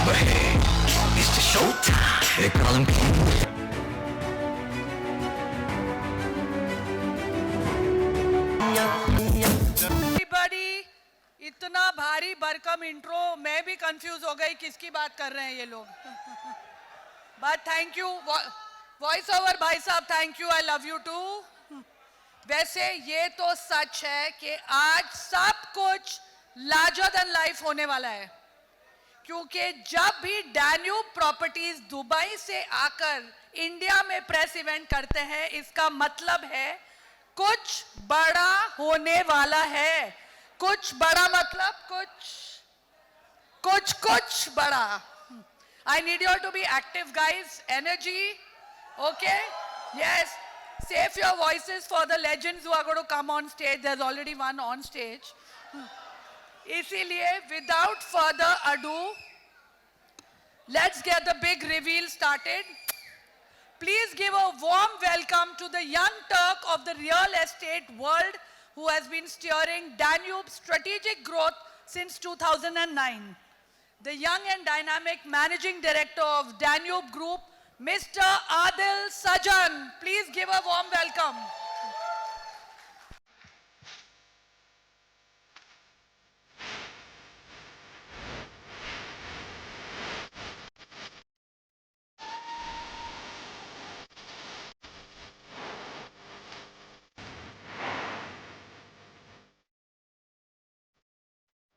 overhead. It's the showtime. They call him King. Everybody, इतना भारी भरकम इंट्रो मैं भी कंफ्यूज हो गई किसकी बात कर रहे हैं ये लोग. But thank you, voice over भाई साहब, thank you, I love you too. वैसे ये तो सच है कि आज सब कुछ लार्जर देन लाइफ होने वाला है, क्योंकि जब भी डैन्यूब प्रॉपर्टीज दुबई से आकर इंडिया में प्रेस इवेंट करते हैं, इसका मतलब है कुछ बड़ा होने वाला है. कुछ बड़ा मतलब कुछ बड़ा. I need you all to be active, guys. Energy. Okay? Yes. Save your voices for the legends who are going to come on stage. There's already one on stage. इसीलिए, without further ado, let's get the big reveal started. Please give a warm welcome to the young Turk of the real estate world who has been steering Danube's strategic growth since 2009. The young and dynamic managing director of Danube Group, Mr. Adil Sajan. Please give a warm welcome.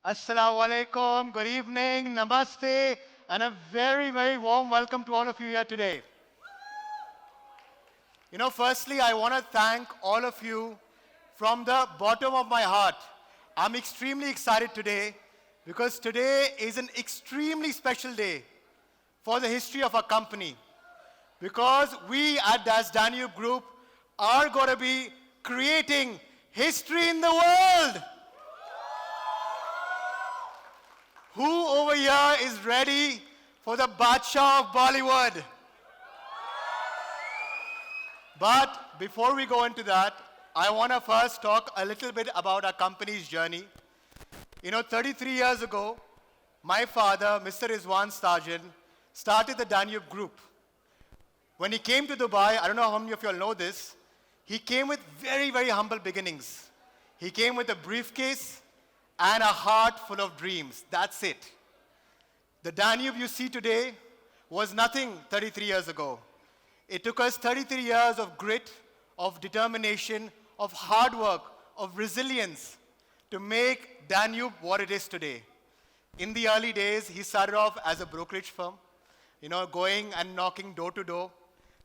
Assalamu alaikum, good evening, namaste, and a very, very warm welcome to all of you here today. Firstly, I want to thank all of you from the bottom of my heart. I'm extremely excited today because today is an extremely special day for the history of our company, because we at Das Danube Group are going to be creating history in the world. Who over here is ready for the Badshah of Bollywood? But before we go into that, I want to first talk a little bit about our company's journey. 33 years ago, my father, Mr. Rizwan Stajan, started the Danube Group. When he came to Dubai, I don't know how many of you all know this, he came with very, very humble beginnings. He came with a briefcase and a heart full of dreams. That's it. The Danube you see today was nothing 33 years ago. It took us 33 years of grit, of determination, of hard work, of resilience to make Danube what it is today. In the early days, he started off as a brokerage firm, going and knocking door to door,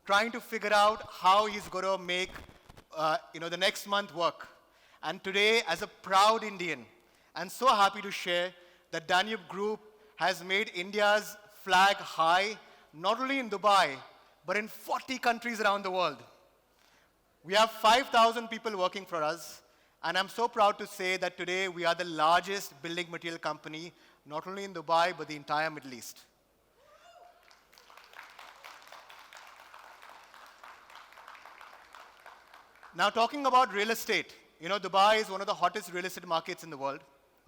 trying to figure out how he's going to make the next month work. And today, as a proud Indian, I'm so happy to share that Danube Group has made India's flag high, not only in Dubai, but in 40 countries around the world. We have 5,000 people working for us, and I'm so proud to say that today we are the largest building material company, not only in Dubai, but the entire Middle East. Now, talking about real estate, Dubai is one of the hottest real estate markets in the world.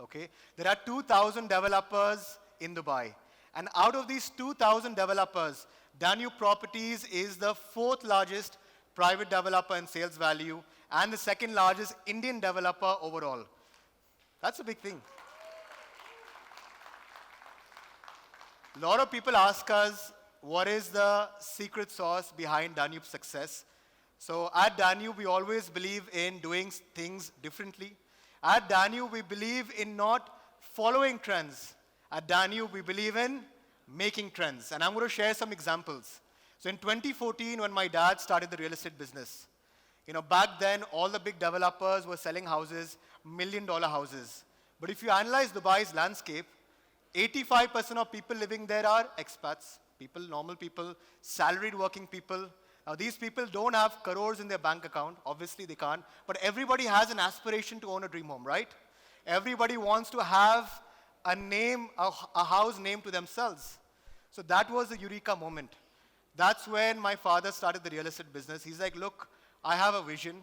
Okay? There are 2,000 developers in Dubai. And out of these 2,000 developers, Danube Properties is the fourth largest private developer in sales value and the second largest Indian developer overall. That's a big thing. A lot of people ask us, what is the secret sauce behind Danube's success? So at Danube, we always believe in doing things differently. At Danube, we believe in not following trends. At Danube, we believe in making trends. And I'm going to share some examples. So in 2014, when my dad started the real estate business, back then, all the big developers were selling houses, million-dollar houses. But if you analyze Dubai's landscape, 85% of people living there are expats, normal people, salaried working people. Now, these people don't have crores in their bank account. Obviously, they can't. But everybody has an aspiration to own a dream home, right? Everybody wants to have a name, a house named to themselves. So that was the eureka moment. That's when my father started the real estate business. He's like, look, I have a vision.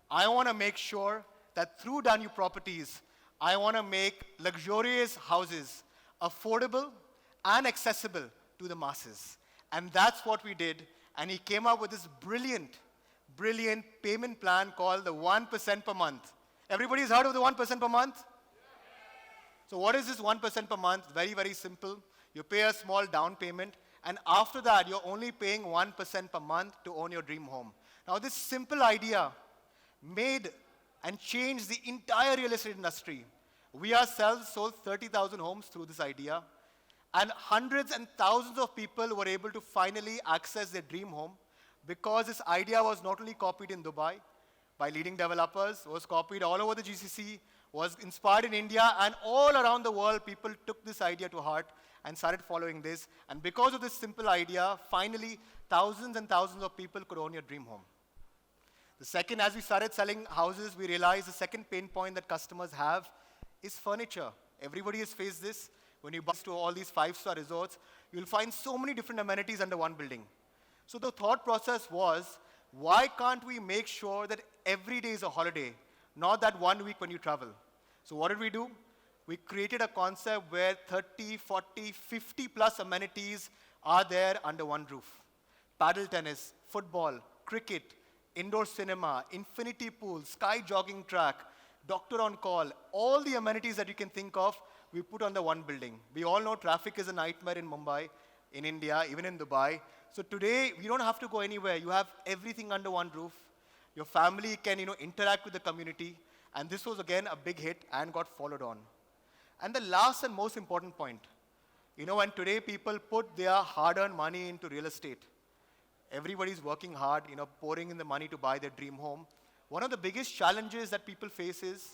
I want to make sure that through Danube Properties, I want to make luxurious houses affordable and accessible to the masses. And that's what we did. And he came up with this brilliant payment plan called the 1% per month. Everybody's heard of the 1% per month? So what is this 1% per month? Very, very simple. You pay a small down payment, and after that, you're only paying 1% per month to own your dream home. Now, this simple idea made and changed the entire real estate industry. We ourselves sold 30,000 homes through this idea, and hundreds and thousands of people were able to finally access their dream home because this idea was not only copied in Dubai by leading developers, was copied all over the GCC, was inspired in India, and all around the world, people took this idea to heart and started following this. And because of this simple idea, finally, thousands and thousands of people could own your dream home. The second, as we started selling houses, we realized the second pain point that customers have is furniture. Everybody has faced this. When you bus to all these 5-star resorts, you'll find so many different amenities under one building. So the thought process was, why can't we make sure that every day is a holiday, not that 1 week when you travel? So what did we do? We created a concept where 30, 40, 50 plus amenities are there under one roof. Paddle tennis, football, cricket, indoor cinema, infinity pool, sky jogging track, doctor on call, all the amenities that you can think of, we put on the one building. We all know traffic is a nightmare in Mumbai, in India, even in Dubai. So today, we don't have to go anywhere. You have everything under one roof. Your family can, interact with the community. And this was, again, a big hit and got followed on. And the last and most important point, when today people put their hard-earned money into real estate, everybody's working hard, pouring in the money to buy their dream home. One of the biggest challenges that people face is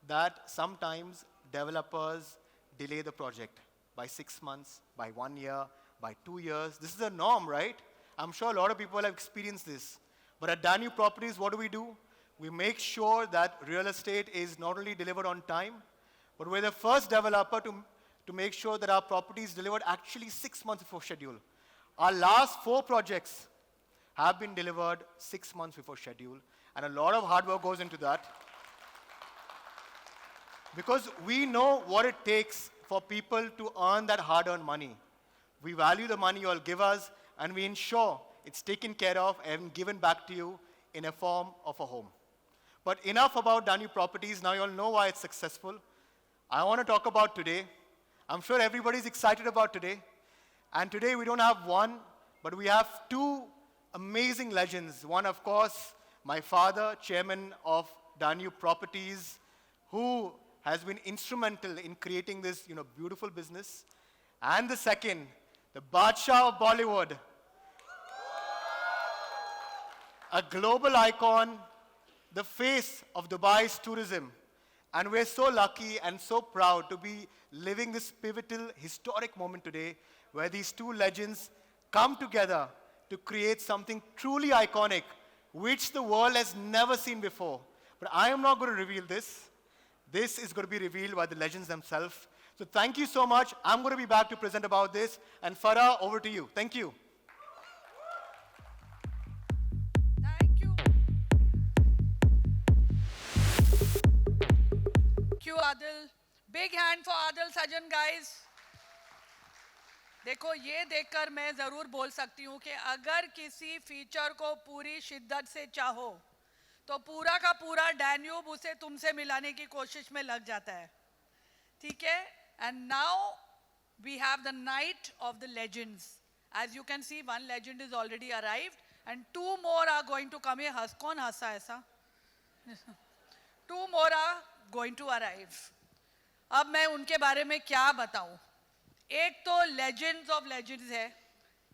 that sometimes developers delay the project by 6 months, by 1 year, by 2 years. This is a norm, right? I'm sure a lot of people have experienced this. But at Danube Properties, what do? We make sure that real estate is not only delivered on time, but we're the first developer to make sure that our property is delivered actually 6 months before schedule. Our last 4 projects have been delivered 6 months before schedule, and a lot of hard work goes into that. Because we know what it takes for people to earn that hard-earned money. We value the money you all give us, and we ensure it's taken care of and given back to you in a form of a home. But enough about Danube Properties. Now you all know why it's successful. I want to talk about today. I'm sure everybody's excited about today. And today we don't have one, but we have 2 amazing legends. One, of course, my father, chairman of Danube Properties, who has been instrumental in creating this beautiful business. And the second, the Badshah of Bollywood, a global icon, the face of Dubai's tourism. And we're so lucky and so proud to be living this pivotal, historic moment today where these 2 legends come together to create something truly iconic, which the world has never seen before. But I am not going to reveal this. This is going to be revealed by the legends themselves. So thank you so much. I'm going to be back to present about this. And Farah, over to you. Thank you. Thank you. Thank you, Adil. Big hand for Adil Sajan, guys. देखो ये देखकर मैं ज़रूर बोल सकती हूँ कि अगर किसी फीचर को पूरी शिद्दत से चाहो तो पूरा का पूरा डैन्यूब उसे तुमसे मिलाने की कोशिश में लग जाता है, ठीक है? And now we have the night of the legends. As you can see, 1 legend is already arrived and 2 more are going to come here. कौन हंसा ऐसा? 2 more are going to arrive. अब मैं उनके बारे में क्या बताऊं? एक तो लेजेंड्स ऑफ लेजेंड्स है,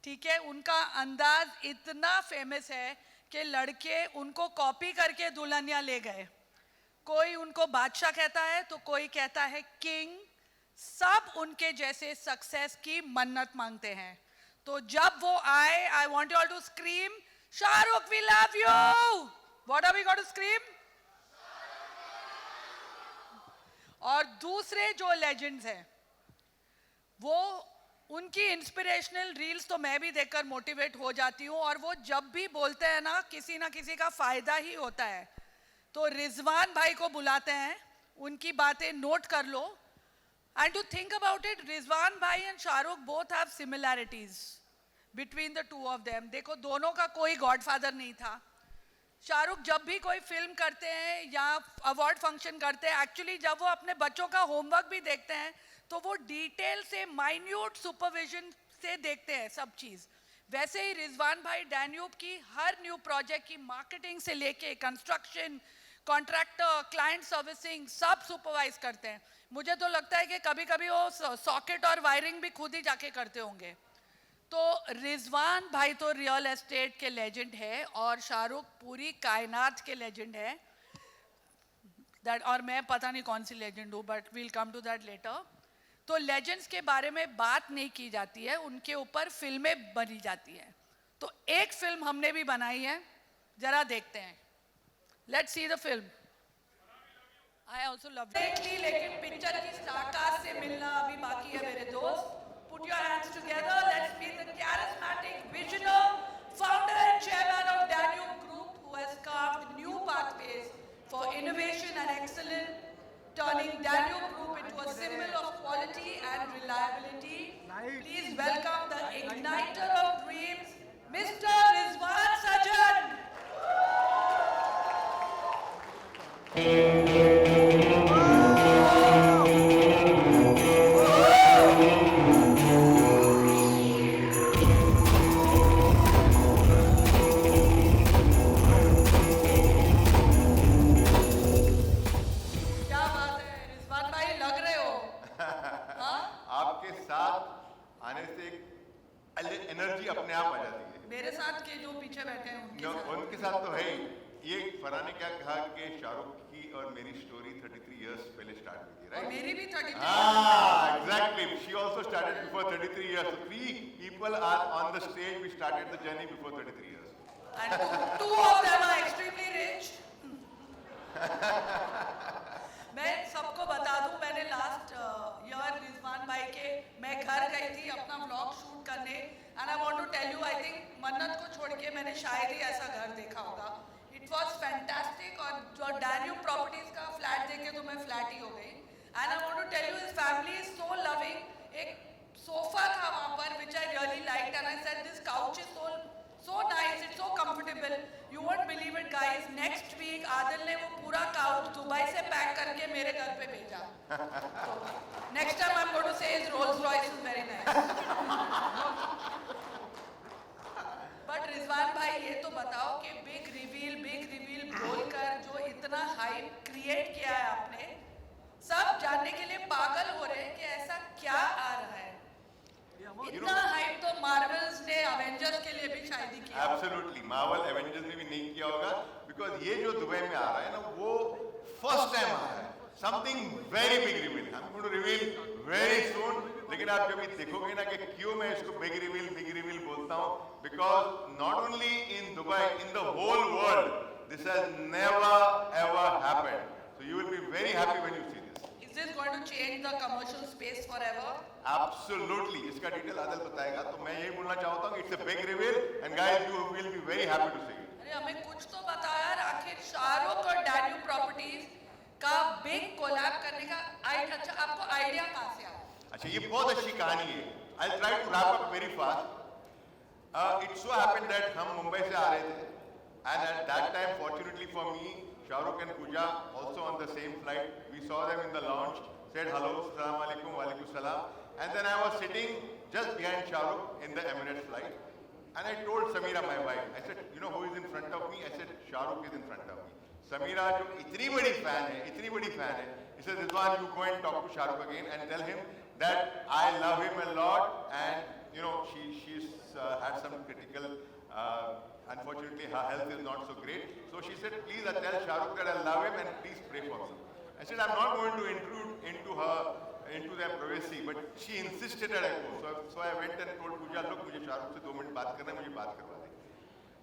ठीक है? उनका अंदाज इतना फेमस है कि लड़के उनको कॉपी करके दुल्हनिया ले गए. कोई उनको बादशाह कहता है तो कोई कहता है किंग. सब उनके जैसे सक्सेस की मन्नत मांगते हैं. तो जब वो आए, I want you all to scream, Shahrukh we love you. What are we going to scream? और दूसरे जो लेजेंड्स हैं वो उनकी इंस्पिरेशनल रील्स तो मैं भी देखकर मोटिवेट हो जाती हूँ, और वो जब भी बोलते हैं ना किसी का फायदा ही होता है. तो रिजवान भाई को बुलाते हैं, उनकी बातें नोट कर लो. And to think about it, Rizwan Bhai and Shahrukh both have similarities between the two of them. देखो दोनों का कोई गॉडफादर नहीं था. शाहरुख जब भी कोई फिल्म करते हैं या अवार्ड फंक्शन करते हैं, एक्चुअली जब वो अपने बच्चों का होमवर्क भी देखते हैं तो वो डिटेल से माइन्यूट सुपरविजन से देखते हैं सब चीज़. वैसे ही रिजवान भाई डैन्यूब की हर न्यू प्रोजेक्ट की मार्केटिंग से लेके कंस्ट्रक्शन, कॉन्ट्रैक्टर, क्लाइंट सर्विसिंग सब सुपरवाइज करते हैं. मुझे तो लगता है कि कभी कभी वो सॉकेट और वायरिंग भी खुद ही जाके करते होंगे. तो रिजवान भाई तो रियल एस्टेट के लेजेंड है और शाहरुख पूरी कायनात के लेजेंड है. दैट, और मैं पता नहीं कौन सी लेजेंड हूँ, but we'll come to that later. तो लेजेंड्स के बारे में बात नहीं की जाती है, उनके ऊपर फिल्में बनी जाती हैं. तो एक फिल्म हमने भी बनाई है, जरा देखते हैं. Let's see the film. I also love देख ली, लेकिन पिक्चर की स्टारकास्ट से मिलना अभी बाकी है मेरे दोस्त. Put your hands together. Let's meet the charismatic visionary, founder and chairman of Danube Group, who has carved new pathways for innovation and excellence, turning Danube Group into a symbol of quality and reliability. Please welcome the igniter of dreams, Mr. Rizwan Sajan. क्या बात है रिजवान भाई, लग रहे हो. हाँ, आपके साथ आने से एक एनर्जी अपने आप आ जाती है. मेरे साथ के जो पीछे बैठे हैं उनके साथ. उनके साथ तो है ही. ये फरहान ने क्या कहा कि शाहरुख की और मेरी स्टोरी 33 इयर्स पहले स्टार्ट हुई थी, और राइट? मेरी भी 33. Ah, exactly. She also started before 33 years. So 3 people are on the stage. We started the journey before 33 years. And two of them are extremely rich. मैं सबको बता दूं, मैंने लास्ट ईयर रिजवान भाई के मैं घर गई थी अपना व्लॉग शूट करने. And I want to tell you, I think Mannat को छोड़ के मैंने शायद ही ऐसा घर देखा होगा. It was fantastic. और जो डैन्यूब प्रॉपर्टीज का फ्लैट देखे तो मैं फ्लैट ही हो गई. And I want to tell you, his family is so loving. एक सोफा था वहाँ पर which I really liked and I said this couch is so nice, it's so comfortable. You won't believe it guys, next week Adil ने वो पूरा couch Dubai से pack करके मेरे घर पे भेजा. Next time I'm going to say his Rolls Royce is very nice. But Rizwan भाई ये तो बताओ कि बिग रिवील बोलकर जो इतना हाइप क्रिएट किया है आपने, सब जानने के लिए पागल हो रहे हैं कि ऐसा क्या आ रहा है. इतना हाइप तो मार्वल्स ने एवेंजर्स के लिए भी शायद ही किया. Absolutely. Marvel Avengers ने भी नहीं किया होगा, because ये जो दुबई में आ रहा है ना, वो फर्स्ट टाइम आ रहा है. Something very big reveal. I'm going to reveal very soon. लेकिन आप जब ये देखोगे ना कि क्यों मैं इसको big reveal बोलता हूँ, because not only in Dubai, in the whole world, this has never ever happened. So you will be very happy when you see this. Is this going to change the commercial space forever? Absolutely. इसका detail Adil बताएगा. तो मैं यही बोलना चाहता हूँ, it's a big reveal and guys you will be very happy to see it. अरे हमें कुछ तो बताओ यार, आखिर शाहरुख और डैन्यूब प्रॉपर्टीज का बिग कोलैब करने का अच्छा आपको आइडिया कहाँ से आया? अच्छा, ये बहुत अच्छी कहानी है. I'll try to wrap up very fast. It so happened that हम मुंबई से आ रहे थे and at that time fortunately for me, Shahrukh and Pooja also on the same flight. We saw them in the lounge, said hello, Assalamu alaikum, wa alaikum salam. And then I was sitting just behind Shahrukh in the Emirates flight. And I told Samira, my wife, I said, you know who is in front of me? I said, Shahrukh is in front of me. Samira, जो इतनी बड़ी fan है, he said, Rizwan, you go and talk to Shahrukh again and tell him that I love him a lot. And you know, she's had some critical, unfortunately her health is not so great. So she said, please tell Shahrukh that I love him and please pray for me. I said, I'm not going to intrude into their privacy, but she insisted that I go. So I went and told Pooja, look, मुझे शाहरुख से 2 minute बात करना है, मुझे बात करवा दे.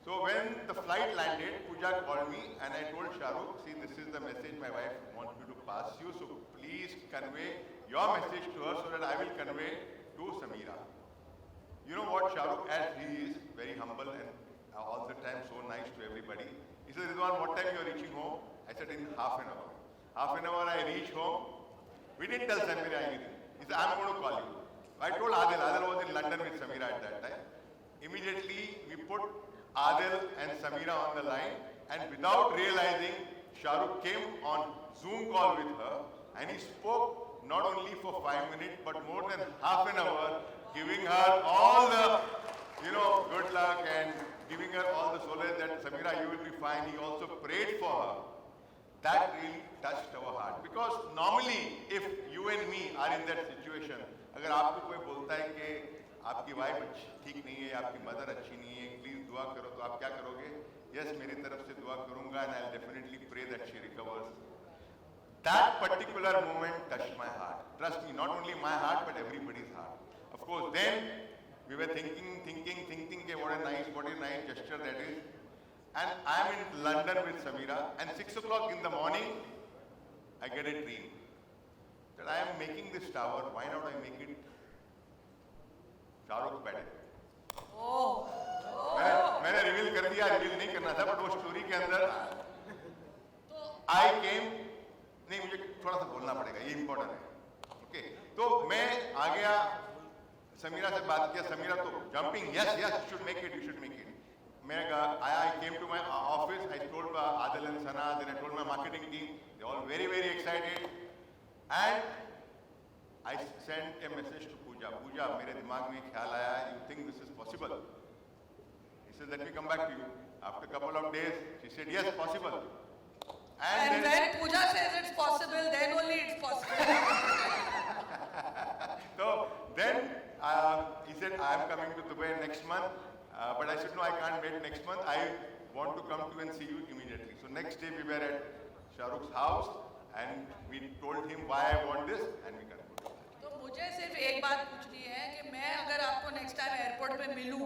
So when the flight landed, Pooja called me and I told Shahrukh, see, this is the message my wife wants me to pass you. So please convey your message to her so that I will convey to Samira. You know what, Shahrukh, as he is very humble and all the time so nice to everybody. He said, Rizwan, what time you are reaching home? I said, in half an hour. Half an hour I reach home. We didn't tell Samira anything. He said, I'm going to call you. I told Adil. Adil was in London with Samira at that time. Immediately, we put Adil and Samira on the line, and without realizing, Shah Rukh came on Zoom call with her, and he spoke not only for 5 minutes, but more than half an hour, giving her all the, good luck and giving her all the solace that Samira, you will be fine. He also prayed for her. That really touched our heart. Because normally, if you and me are in that situation, अगर आपको कोई बोलता है कि आपकी wife ठीक नहीं है, आपकी मदर अच्छी नहीं है, प्लीज दुआ करो, तो आप क्या करोगे? यस, मेरी तरफ से दुआ करूंगा, and I'll definitely pray that she recovers. That particular moment touched my heart. Trust me, not only my heart, but everybody's heart. Of course, then we were thinking, what a nice gesture that is. And I'm in London with Samira, and 6 o'clock in the morning, I get a dream that I am making this tower. Why not I make it Shah Rukh's bed? मैंने reveal कर दिया, reveal नहीं करना था, but वो story के अंदर आई केम, नहीं मुझे थोड़ा सा बोलना पड़ेगा, ये इंपॉर्टेंट है. ओके, तो मैं आ गया, समीरा से बात किया. समीरा तो jumping, yes yes, you should make it. मैं I came to my office, I told Adil and Sana, then I told my marketing team, they all very excited, and I sent a message to Pooja. Pooja, मेरे दिमाग में ख्याल आया, you think this is possible? He said, let me come back to you. After a couple of days, she said, yes, possible. And when Pooja says it's possible, then only it's possible. So then he said, I am coming to Dubai next month. But I said, no, I can't wait next month. I want to come to and see you immediately. So next day we were at Shah Rukh's house, and we told him why I want this, and we concluded. तो मुझे सिर्फ एक बात पूछनी है कि मैं अगर आपको नेक्स्ट टाइम एयरपोर्ट पे मिलूं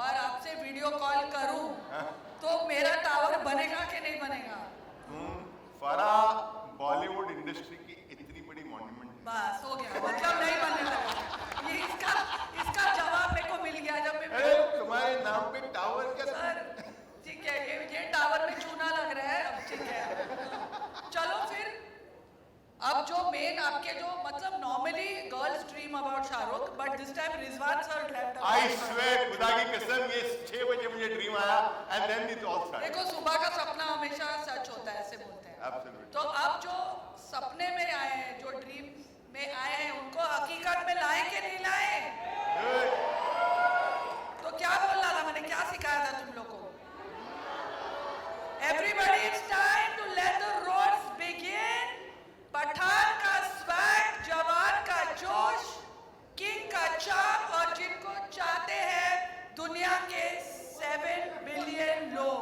और आपसे वीडियो कॉल करूं, तो मेरा टावर बनेगा कि नहीं बनेगा? फरा बॉलीवुड इंडस्ट्री की इतनी बड़ी मॉन्यूमेंट है. बस हो गया, मतलब नहीं बनने लगा. ये इसका जवाब मेरे को मिल गया जब मैं तुम्हारे नाम पे टावर क्या? सर ठीक है, ये टावर में चूना लग रहा है. अब ठीक है, चलो फिर. अब जो मेन आपके जो मतलब normally girls dream about Shahrukh, but this time Rizwan sir dreamed about. I swear, खुदा की कसम, ये 6 बजे मुझे ड्रीम आया, and then it all started. देखो, सुबह का सपना हमेशा सच होता है, ऐसे बोलते हैं. एब्सोल्युटली. तो अब जो सपने में आए हैं, जो ड्रीम में आए हैं, उनको हकीकत में लाए कि नहीं लाए? तो क्या बोलना था मैंने, क्या सिखाया था तुम लोग को? Everybody, it's time to let the roads begin. Pathan का स्वैग, जवान का जोश, किंग का चार्म, और जिनको चाहते हैं दुनिया के 7 बिलियन लोग.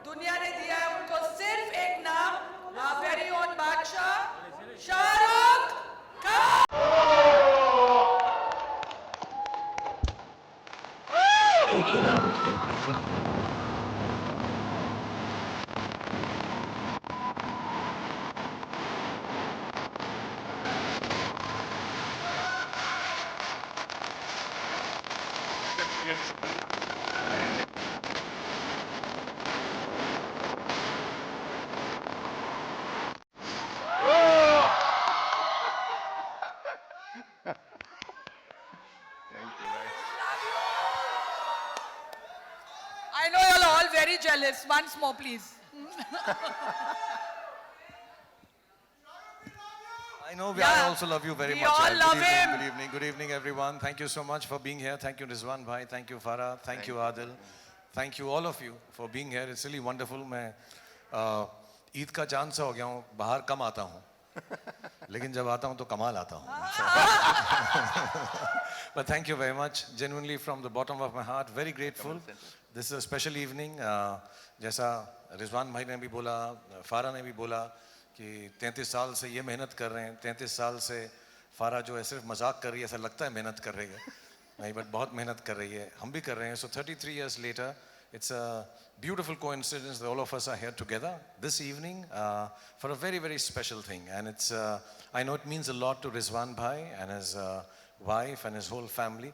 दुनिया ने दिया है उनको सिर्फ एक नाम, our very own बादशाह Shahrukh Khan. I know you're all very jealous. Once more, please. I know, Yeah, I also love you very we much. all Good love evening, him. Good evening, good evening, everyone. Thank you so much for being here. Thank you, Rizwan bhai. Thank you, Farah. Thank you, Adil. Thank you, all of you, for being here. It's really wonderful. मैं ईद का चांद सा हो गया हूँ. बाहर कम आता हूँ, लेकिन जब आता हूँ तो कमाल आता हूँ. But thank you very much. Genuinely, from the bottom of my heart, very grateful. This is a special evening. जैसा रिजवान भाई ने भी बोला, फारा ने भी बोला कि 33 साल से ये मेहनत कर रहे हैं. 33 साल से फारा जो है सिर्फ मजाक कर रही है, ऐसा लगता है मेहनत कर रही है, नहीं, बट बहुत मेहनत कर रही है. हम भी कर रहे हैं. So 33 years later, it's a beautiful coincidence that all of us are here together this evening for a very, very special thing. And it's, I know it means a lot to Rizwan bhai and his wife and his whole family.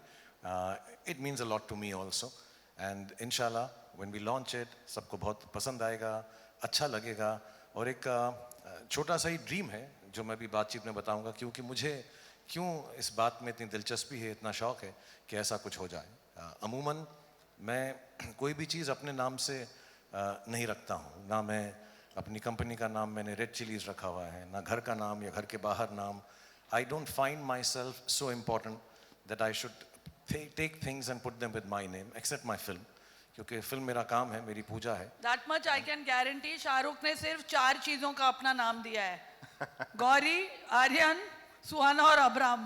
It means a lot to me also. And inshallah, when we launch it, सबको बहुत पसंद आएगा, अच्छा लगेगा. और एक छोटा सा ही ड्रीम है जो मैं भी बातचीत में बताऊंगा, क्योंकि मुझे क्यों इस बात में इतनी दिलचस्पी है, इतना शौक़ है कि ऐसा कुछ हो जाए। अमूमन मैं कोई भी चीज़ अपने नाम से नहीं रखता हूँ, ना मैं अपनी कंपनी का नाम मैंने रेड चिलीज़ रखा हुआ है, ना घर का नाम या घर के बाहर नाम। I don't find myself so important that I should take things and put them with my name except my film, क्योंकि फिल्म मेरा काम है, मेरी पूजा है। That much I can guarantee, Shahrukh ने सिर्फ 4 चीजों का अपना नाम दिया है, गौरी, आर्यन, सुहाना और अब्राम।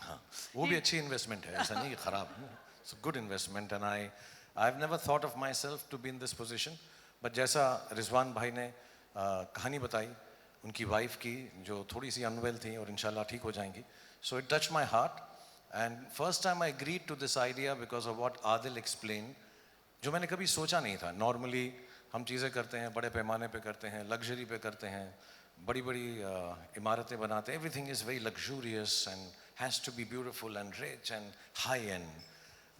हाँ, वो भी अच्छी इन्वेस्टमेंट है, ऐसा नहीं कि खराब। It's a good investment and I have never thought of myself to be in this position. But जैसा रिजवान भाई ने कहानी बताई उनकी वाइफ की, जो थोड़ी सी अनवेल थी और इंशाल्लाह ठीक हो जाएंगी, so it touch my heart and first time I agreed to this idea because of what Adil explain, जो मैंने कभी सोचा नहीं था। नॉर्मली हम चीज़ें करते हैं, बड़े पैमाने पे करते हैं, लग्जरी पे करते हैं, बड़ी बड़ी इमारतें बनाते हैं, everything is very luxurious and has to be beautiful and rich and high end.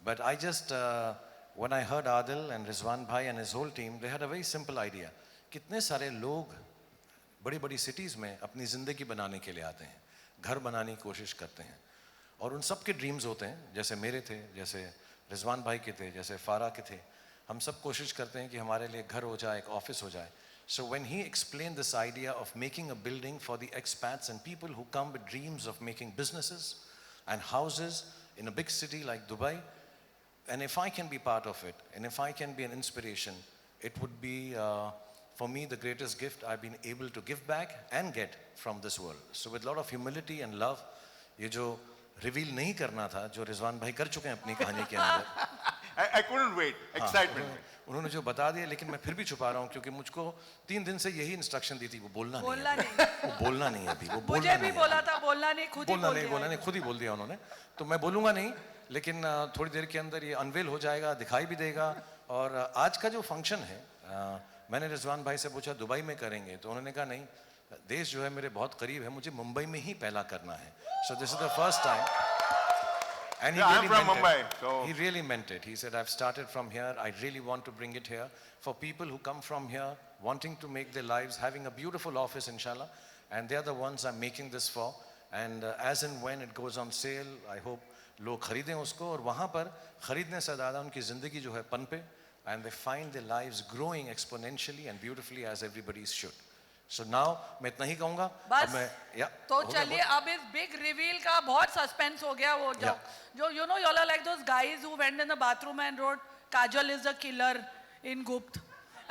But I just when I heard Adil and Rizwan भाई and his whole team, they had a very simple idea. कितने सारे लोग बड़ी बड़ी cities में अपनी ज़िंदगी बनाने के लिए आते हैं, घर बनाने की कोशिश करते हैं, और उन सब के ड्रीम्स होते हैं, जैसे मेरे थे, जैसे रिजवान भाई के थे, जैसे फारा के थे। हम सब कोशिश करते हैं कि हमारे लिए घर हो जाए, एक ऑफिस हो जाए। So when he explain this idea of making a building for the expats and people who come with dreams of making businesses and houses in a big city like Dubai, and if I can be part of it, and if I can be an inspiration, it would be for me the greatest gift I've been able to give back and get from this world. So with a lot of humility and love, ये जो reveal नहीं करना था, जो रिजवान भाई कर चुके हैं अपनी कहानी के अंदर, I couldn't wait. Excitement. उन्होंने जो बता दिया, लेकिन मैं फिर भी छुपा रहा हूँ क्योंकि मुझको 3 दिन से यही इंस्ट्रक्शन दी थी, वो बोलना नहीं है। वो बोलना नहीं है अभी, वो बोलना मुझे भी नहीं है बोला अभी। था बोलना नहीं, खुद ही बोलना नहीं, खुद ही बोल दिया उन्होंने। तो मैं बोलूँगा नहीं, लेकिन थोड़ी देर के अंदर ये अनवेल हो जाएगा, दिखाई भी देगा। और आज का जो फंक्शन है, मैंने रिजवान भाई से पूछा दुबई में करेंगे, तो उन्होंने कहा नहीं, देश जो है मेरे बहुत करीब है, मुझे मुंबई में ही पहला करना है। So this is the first time. And he Yeah, I'm really from meant Mumbai, it. so- He really meant it. He said, I've started from here. I really want to bring it here for people who come from here, wanting to make their lives, having a beautiful office, inshallah. And they're the ones I'm making this for. And as and when it goes on sale, I hope लोग खरीदें उसको, और वहाँ पर खरीदने से ज़्यादा उनकी ज़िंदगी जो है पनपे, and they find their lives growing exponentially and beautifully as everybody's should. So now मैं इतना ही कहूँगा। बस? अब मैं तो चलिए, अब इस बिग रिवील का बहुत सस्पेंस हो गया। वो जो you know, you all are like those guys who went in the bathroom and wrote Kajal is the killer in Gupt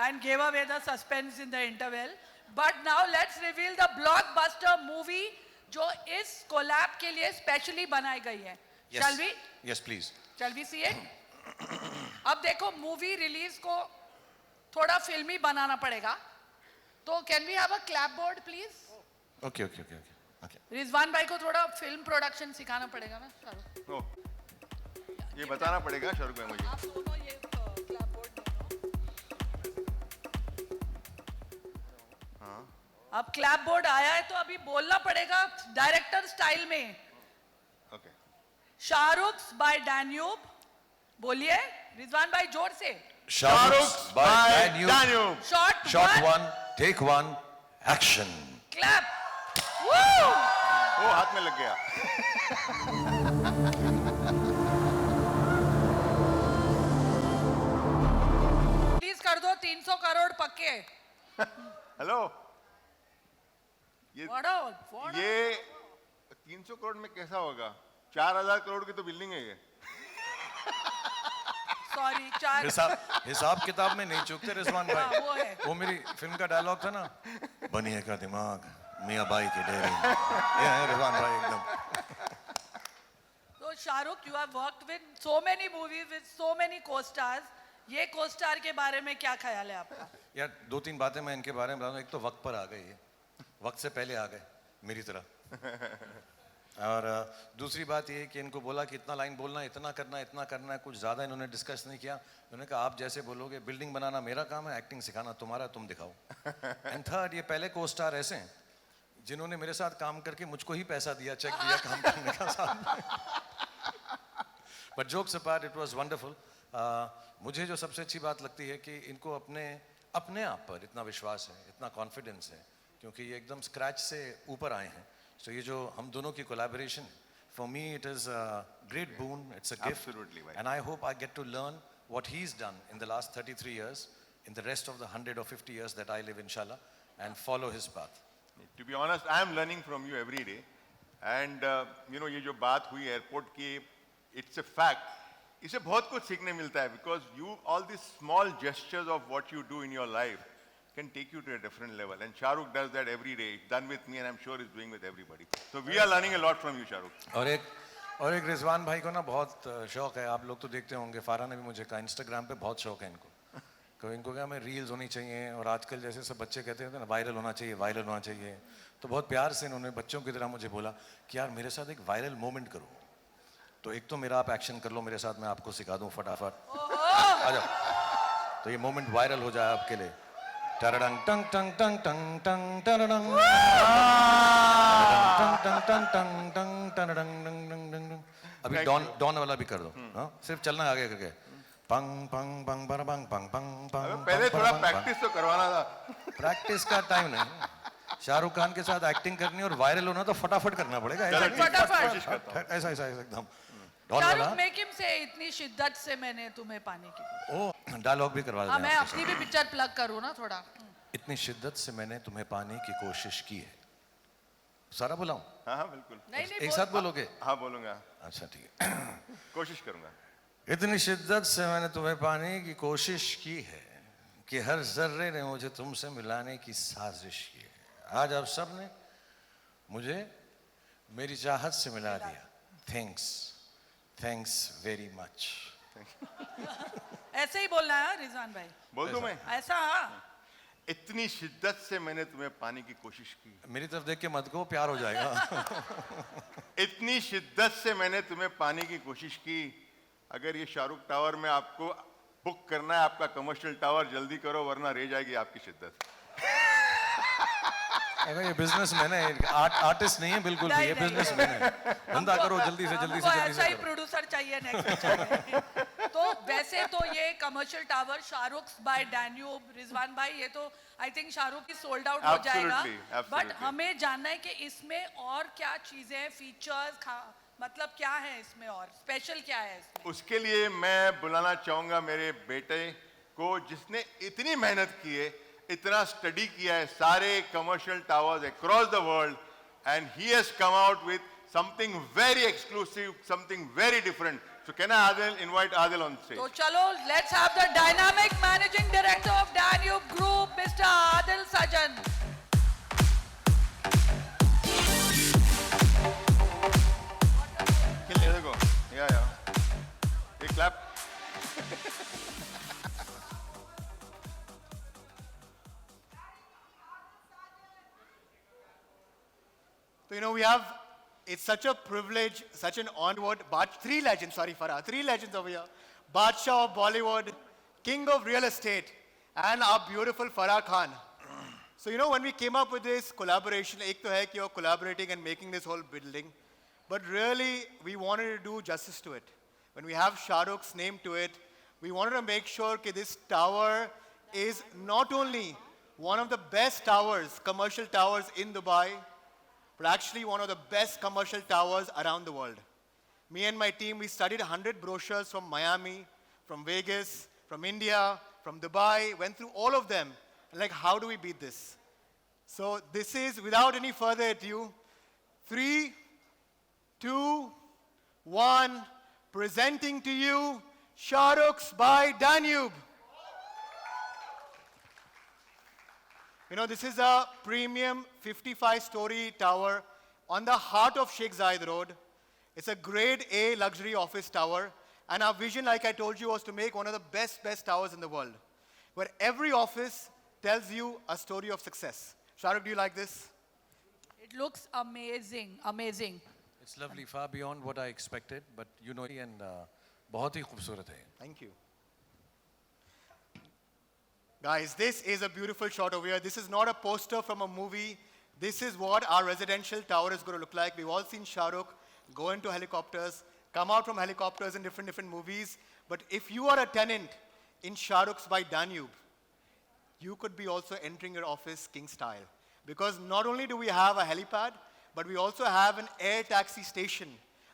and gave away the suspense in the interval. But now let's reveal the blockbuster movie जो इस collab के लिए specially बनाई गई है। Shall we? Yes, please. Shall we see it? अब देखो, movie release को थोड़ा फिल्मी बनाना पड़ेगा, तो can we have a clap board please? Okay. Rizwan भाई को थोड़ा फिल्म प्रोडक्शन सिखाना पड़ेगा ना शाहरुख। Oh. ये बताना पड़ेगा शाहरुख भाई मुझे। आप दोनों ये क्लैप बोर्ड अब क्लैप बोर्ड आया है तो अभी बोलना पड़ेगा डायरेक्टर स्टाइल में। Okay. शाहरुख बाय डैन्यूब, बोलिए रिजवान भाई जोर से। Shahrukh by Danube. Shot Shot 1, take 1, action. Clap. वो हाथ में लग गया। प्लीज कर दो 300 करोड़ पक्के। हेलो। ये वड़ो। ये 300 करोड़ में कैसा होगा? 4000 करोड़ की तो बिल्डिंग है ये। सॉरी, 4 हिसाब किताब में नहीं चूकते रिजवान हाँ, भाई। वो है। वो मेरी फिल्म का डायलॉग था ना, बनिए का दिमाग मियाँ बाई के डेरे में। ये है रिजवान भाई एकदम। तो Shahrukh, you have worked with so many movies with so many को-स्टार्स, ये को-स्टार के बारे में क्या ख्याल है आपका? यार 2-3 बातें मैं इनके बारे में बताऊँ। एक तो वक्त पर आ गए, ये वक्त से पहले आ गए मेरी तरह। और दूसरी बात ये कि इनको बोला कि इतना लाइन बोलना, इतना करना है, कुछ ज़्यादा इन्होंने डिस्कस नहीं किया। उन्होंने कहा आप जैसे बोलोगे, बिल्डिंग बनाना मेरा काम है, एक्टिंग सिखाना तुम्हारा, तुम दिखाओ। एंड थर्ड, ये पहले को स्टार ऐसे हैं जिन्होंने मेरे साथ काम करके मुझको ही पैसा दिया, चेक दिया काम करने का साथ। But jokes apart, it was wonderful. मुझे जो सबसे अच्छी बात लगती है कि इनको अपने आप पर इतना विश्वास है, इतना कॉन्फिडेंस है, क्योंकि ये एकदम स्क्रैच से ऊपर आए हैं। सो ये जो हम दोनों की कोलैबोरेशन है, For me, it is a great boon. It's a gift. Absolutely, bhai. And I hope I get to learn what he's done in the last 33 years, in the rest of the 100 or 50 years that I live, inshallah, and follow his path. To be honest, I am learning from you every day. And you know, ये जो बात हुई airport की, it's a fact. इससे बहुत कुछ सीखने मिलता है because you all these small gestures of what you do in your life can take you to a different level. And Shahrukh does that every day. It's done with me, and I'm sure he's doing with everybody. So we are learning a lot from you, Shahrukh. और एक रिजवान भाई को ना बहुत शौक है, आप लोग तो देखते होंगे, फारा ने भी मुझे कहा इंस्टाग्राम पे बहुत शौक है इनको, तो इनको क्या हमें रील्स होनी चाहिए, और आजकल जैसे सब बच्चे कहते हैं ना वायरल होना चाहिए, तो बहुत प्यार से इन्होंने बच्चों की तरह मुझे बोला कि यार मेरे साथ एक वायरल मोमेंट करो, तो एक तो मेरा आप एक्शन कर लो मेरे साथ, मैं आपको सिखा दूं फटाफट, आ जाओ, तो ये मोमेंट वायरल हो जाए आपके लिए। टरडंग टंग टंग टंग टंग टंग टरडंग टंग टंग टंग टंग टंग टरडंग डंग डंग डंग डंग। अभी डॉन वाला भी कर दो, हाँ सिर्फ चलना आगे करके, पंग पंग पंग पर पंग पंग पंग पंग। पहले थोड़ा प्रैक्टिस तो करवाना था। प्रैक्टिस का टाइम नहीं, शाहरुख खान के साथ एक्टिंग करनी और वायरल होना तो फटाफट करना पड़ेगा, फटाफट ऐसा एकदम। डॉन वाला शाहरुख मेक हिम से इतनी शिद्दत से मैंने तुम्हें पाने की, ओ डायलॉग भी करवा हाँ देते मैं हैं। अपनी भी पिक्चर प्लग करूँ ना थोड़ा। इतनी शिद्दत से मैंने तुम्हें पाने की कोशिश की है, सारा बोलाऊं? हाँ हाँ बिल्कुल, नहीं नहीं एक साथ बोलोगे? हाँ बोलूंगा, अच्छा ठीक है। कोशिश करूंगा। इतनी शिद्दत से मैंने तुम्हें पाने की कोशिश की है कि हर जर्रे ने मुझे तुमसे मिलाने की साजिश की है, आज आप सब ने मुझे मेरी चाहत से मिला दिया, थैंक्स वेरी मच। ऐसे ही बोलना है रिजवान भाई, बोल दूं मैं? ऐसा हाँ। इतनी शिद्दत से मैंने तुम्हें पाने की कोशिश की, मेरी तरफ देख के मत को, प्यार हो जाएगा। इतनी शिद्दत से मैंने तुम्हें पाने की कोशिश की, अगर ये शाहरुख टावर में आपको बुक करना है, आपका कमर्शियल टावर जल्दी करो वरना रह जाएगी आपकी शिद्दत। अगर ये बिजनेसमैन है, आर्टिस्ट नहीं है बिल्कुल भी, ये बिजनेसमैन है, धंधा करो जल्दी से जल्दी से जल्दी ऐसा ही से। प्रोड्यूसर चाहिए नेक्स्ट पिक्चर में। तो वैसे तो ये commercial tower Shahrukh by Danube, Rizwan भाई ये तो आई थिंक शाहरुख की सोल्ड आउट हो जाएगा, बट हमें जानना है कि इसमें और क्या चीजें फीचर्स, मतलब क्या है इसमें और स्पेशल क्या है इसमें? उसके लिए मैं बुलाना चाहूंगा मेरे बेटे को, जिसने इतनी मेहनत की है, इतना स्टडी किया है सारे commercial towers across the world, and he has come out with something very exclusive, something very different. So can I invite Adil on stage? तो चलो let's have the dynamic managing director of Danube Group, Mr. Adil Sajan. Here go. Yeah. Hey, clap. So, you know, we have, it's such a privilege, such an honor. Three legends, sorry, Farah, three legends over here. Badshah of Bollywood, king of real estate, and our beautiful Farah Khan. So, you know, when we came up with this collaboration, ek to hai ki you're collaborating and making this whole building, but really, we wanted to do justice to it. When we have Shah Rukh's name to it, we wanted to make sure that this tower is not only one of the best towers, commercial towers in Dubai, but actually one of the best commercial towers around the world. Me and my team, we studied 100 brochures from Miami, from Vegas, from India, from Dubai, went through all of them. And like, how do we beat this? So this is, without any further ado, 3, 2, 1, presenting to you Shah Rukh's by Danube. You know, this is a premium 55-story tower on the heart of Sheikh Zayed Road. It's a grade A luxury office tower. And our vision, like I told you, was to make one of the best towers in the world, where every office tells you a story of success. Shah Rukh, do you like this? It looks amazing, amazing. It's lovely, far beyond what I expected, but you know, and बहुत ही खूबसूरत है. Thank you. Guys, this is a beautiful shot over here. This is not a poster from a movie. This is what our residential tower is going to look like. We've all seen Shah Rukh go into helicopters, come out from helicopters in different movies. But if you are a tenant in Shah Rukh's by Danube, you could be also entering your office king style. Because not only do we have a helipad, but we also have an air taxi station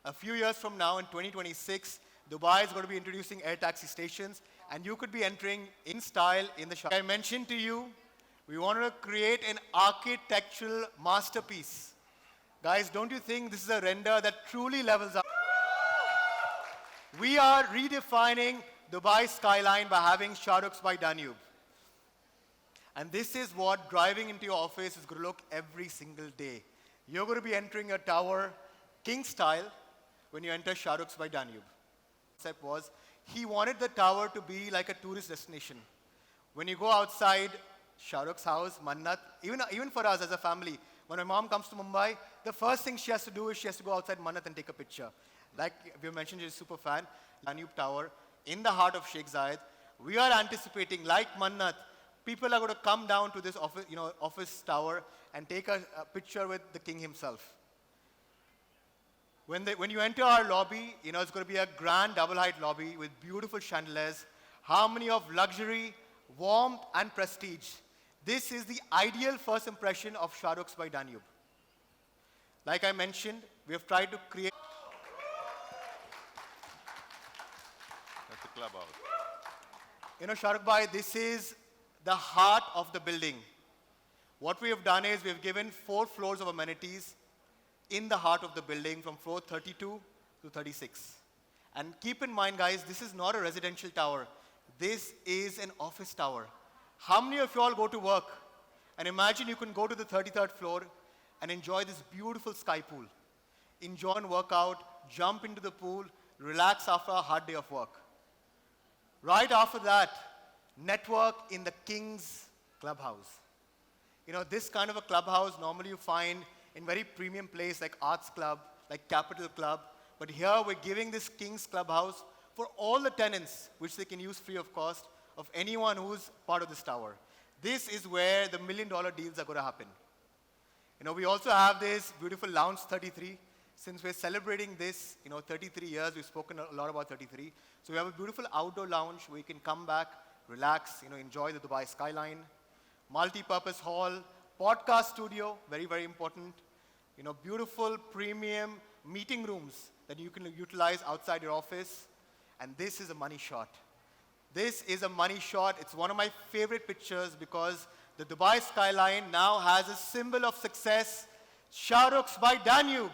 A few years from now, in 2026, Dubai is going to be introducing air taxi stations, and you could be entering in style in the shop. I mentioned to you, we wanted to create an architectural masterpiece. Guys, don't you think this is a render that truly levels up? We are redefining Dubai skyline by having Shah Rukhs by Danube. And this is what driving into your office is going to look every single day. You're going to be entering a tower, king style, when you enter Shah Rukhs by Danube. The concept was, he wanted the tower to be like a tourist destination. When you go outside Shah Rukh's house, Mannat, even for us as a family, when my mom comes to Mumbai, the first thing she has to do is she has to go outside Mannat and take a picture. Like we mentioned, she's a super fan, Danube Tower, in the heart of Sheikh Zayed. We are anticipating, like Mannat, people are going to come down to this office tower and take a picture with the king himself. When you enter our lobby, it's going to be a grand double-height lobby with beautiful chandeliers, harmony of luxury, warmth, and prestige. This is the ideal first impression of Shah Rukhs by Danube. Like I mentioned, we have tried to create. That's the clubhouse. Shah Rukh Bhai, this is the heart of the building. What we have done is we have given 4 floors of amenities in the heart of the building from floor 32 to 36. And keep in mind, guys, this is not a residential tower. This is an office tower. How many of you all go to work? And imagine you can go to the 33rd floor and enjoy this beautiful sky pool. Enjoy and work out, jump into the pool, relax after a hard day of work. Right after that, network in the King's Clubhouse. This kind of a clubhouse normally you find in very premium place like Arts Club, like Capital Club. But here we're giving this King's Clubhouse for all the tenants, which they can use free of cost, of anyone who's part of this tower. This is where the $1 million deals are going to happen. We also have this beautiful Lounge 33. Since we're celebrating this, 33 years, we've spoken a lot about 33. So we have a beautiful outdoor lounge where you can come back, relax, enjoy the Dubai skyline. Multi-purpose hall, podcast studio, very, very important. Beautiful premium meeting rooms that you can utilize outside your office. And this is a money shot. This is a money shot. It's one of my favorite pictures because the Dubai skyline now has a symbol of success, Shah Rukhs by Danube.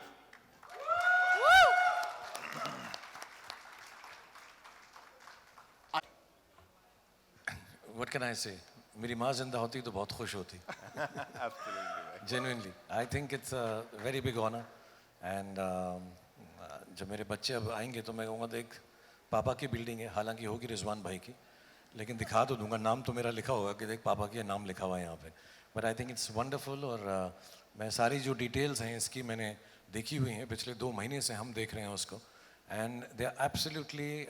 What can I say? मेरी माँ जिंदा होती तो बहुत खुश होती. Absolutely. Genuinely, I think it's a very big honor. And जब मेरे बच्चे अब आएंगे तो मैं कहूँगा देख पापा की बिल्डिंग है, हालांकि होगी रिजवान भाई की, लेकिन दिखा तो दूंगा, नाम तो मेरा लिखा होगा कि देख पापा की नाम लिखा हुआ है यहाँ पे. But I think it's wonderful. और मैं सारी जो डिटेल्स हैं इसकी मैंने देखी हुई हैं, पिछले 2 महीने से हम देख रहे हैं उसको. And they are absolutely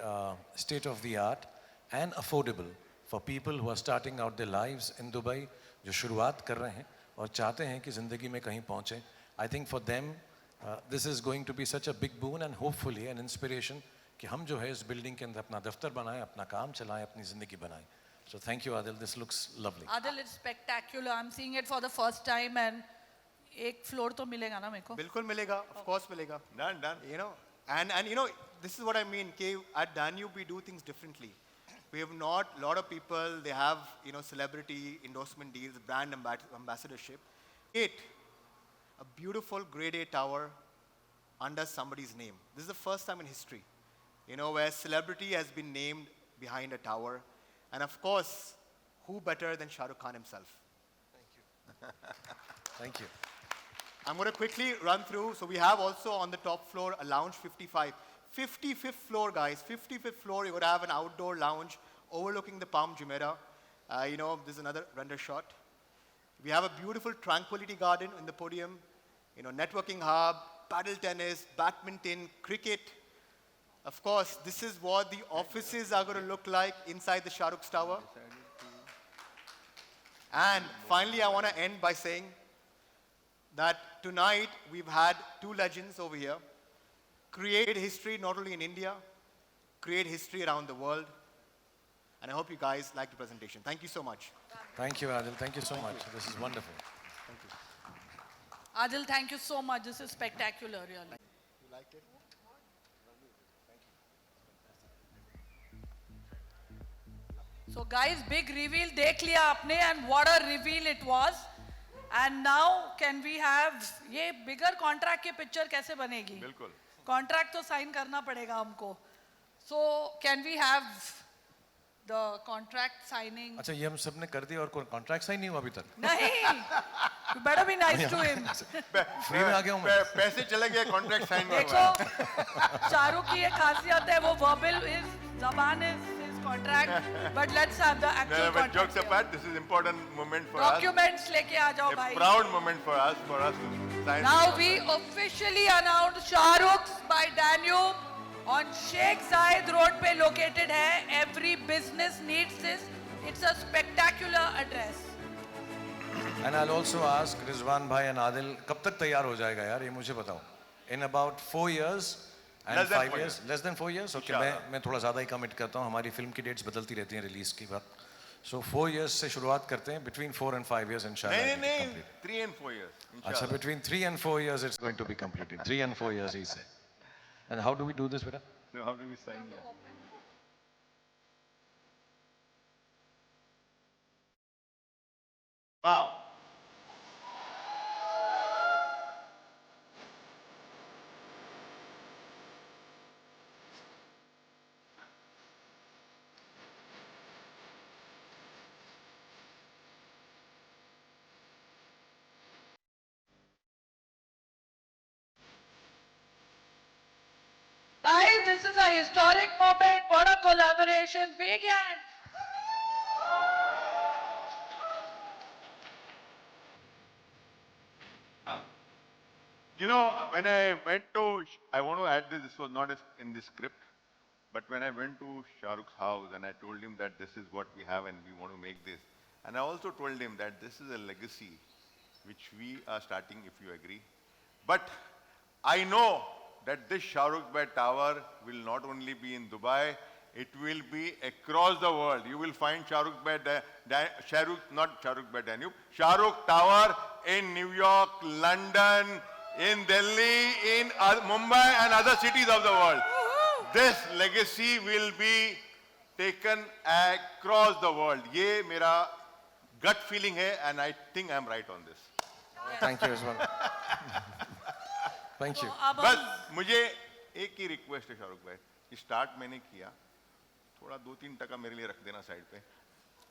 state of the art and affordable for people who are starting out their lives in Dubai, जो शुरुआत कर रहे हैं और चाहते हैं कि ज़िंदगी में कहीं पहुँचें. I think for them this is going to be such a big boon and hopefully an inspiration कि हम जो है इस बिल्डिंग के अंदर अपना दफ्तर बनाएं, अपना काम चलाएं, अपनी ज़िंदगी बनाएं. So thank you, Adil. This looks lovely. Adil, it's spectacular. I'm seeing it for the first time and एक floor तो मिलेगा ना मेरे को? बिल्कुल मिलेगा, of course मिलेगा. Done. And this is what I mean. At Danube we do things differently. We have not a lot of people. They have celebrity endorsement deals, brand ambassadorship. A beautiful grade A tower under somebody's name. This is the first time in history, where celebrity has been named behind a tower. And of course, who better than Shah Rukh Khan himself? Thank you. I'm going to quickly run through. So we have also on the top floor a lounge 55. 55th floor, guys. 55th floor, you're going to have an outdoor lounge overlooking the Palm Jumeirah. This is another render shot. We have a beautiful tranquility garden in the podium. Networking hub, paddle tennis, badminton, cricket. Of course, this is what the offices are going to look like inside the Shah Rukh's tower. And finally, I want to end by saying that tonight we've had 2 legends over here create history not only in India, create history around the world. And I hope you guys liked the presentation. Thank you so much. Thank you, Adil. Thank you so much. This is wonderful. Adil, thank you so much. This is spectacular, really. You liked it? So guys, big reveal देख लिया आपने and what a reveal it was. And now can we have ये bigger contract की picture कैसे बनेगी? बिल्कुल. Contract तो sign करना पड़ेगा हमको. So can we have the contract signing? अच्छा ये हम सब ने कर दिया और कोई कॉन्ट्रैक्ट साइन नहीं हुआ अभी तक. नहीं. You better be nice to him. Free में आ गया हूँ मैं. पैसे चले गए, कॉन्ट्रैक्ट साइन नहीं देखो हुआ. शाहरुख की एक खासियत है वो verbal is जबान is his contract. But let's have the No, actual no, but jokes contract. apart, this is important moment for us. Documents लेके आ जाओ A भाई. proud moment for us to sign. Now we officially announce Shahrukh's by Danube on Sheikh Zayed Road पे located है. Every business needs this. It's a spectacular address. And I'll also ask Rizwan bhai and Adil कब तक तैयार हो जाएगा यार ये मुझे बताओ. In about 4 years and Less than 5 4 years, less than 4 years. Okay, मैं थोड़ा ज़्यादा ही कमिट करता हूँ. हमारी फिल्म की डेट्स बदलती रहती हैं रिलीज की बात. So 4 years से शुरुआत करते हैं. Between 4 and 5 years inshallah. नहीं, 3 and 4 years. अच्छा Inshallah. between 3 and 4 years it's going to be completed. 3 and 4 years he said. And how do we do this, beta? So how do we sign here? Wow. Guys, this is a historic moment. What a collaboration. Big hand. You know, when I went to, I want to add this, this was not in the script, but when I went to Shah Rukh's house and I told him that this is what we have and we want to make this, and I also told him that this is a legacy which we are starting if you agree. But I know that this Shah Rukh Bhai Tower will not only be in Dubai, it will be across the world. You will find Shah Rukh Bhai, not Shah Rukh Bhai Danube, Shah Rukh Tower in New York, London, in Delhi, in Mumbai and other cities of the world. This legacy will be taken across the world. ये मेरा gut feeling है and I think I'm right on this. Thank you as well. Thank you. अब बस हम मुझे एक ही request है शाहरुख भाई, स्टार्ट मैंने किया, थोड़ा 2-3% मेरे लिए रख देना साइड पे.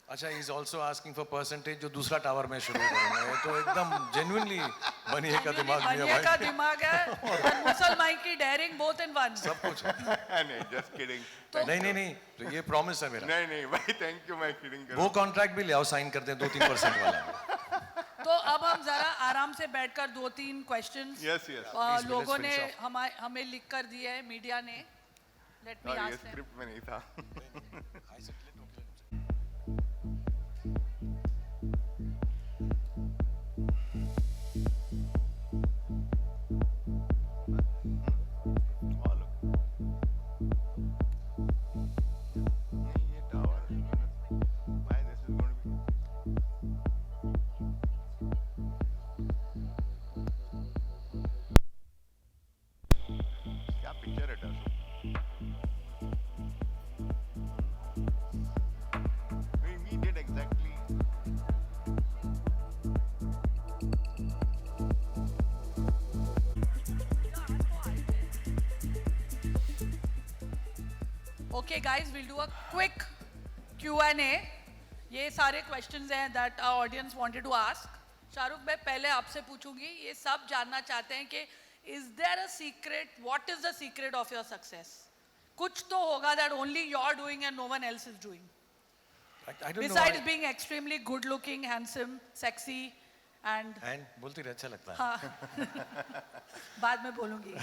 अच्छा he is also asking for percentage जो दूसरा टावर में शुरू करूँगा. ये तो एकदम genuinely बनिए का दिमाग नहीं है बनिए का भाई. दिमाग है और मुसलमान की daring both in one. सब कुछ. नहीं, just kidding. नहीं तो ये प्रॉमिस है मेरा. नहीं भाई, थैंक यू, मैं किडिंग कर रहा वो हूँ. कॉन्ट्रैक्ट भी ले आओ साइन कर दें 2-3% वाला. तो अब हम जरा आराम से बैठकर 2-3 क्वेश्चंस Yes, yes. Please, लोगों let's ने finish हमें लिख कर दिए है मीडिया ने. लेट मी और ये आस्क देम. स्क्रिप्ट में नहीं था. नहीं, ये टावर भाई, this is going to be. क्या पिक्चर है टासू? We did exactly. Okay guys, we'll do a quick Q&A. ये सारे questions हैं that our audience wanted to ask. Shahrukh भाई पहले आपसे पूछूंगी, ये सब जानना चाहते हैं कि is there a secret? What is the secret of your success? कुछ तो होगा that only you're doing and no one else is doing. I don't know. Besides being extremely good looking, handsome, sexy and And बोलती रहे अच्छा लगता है. हाँ बाद में बोलूंगी.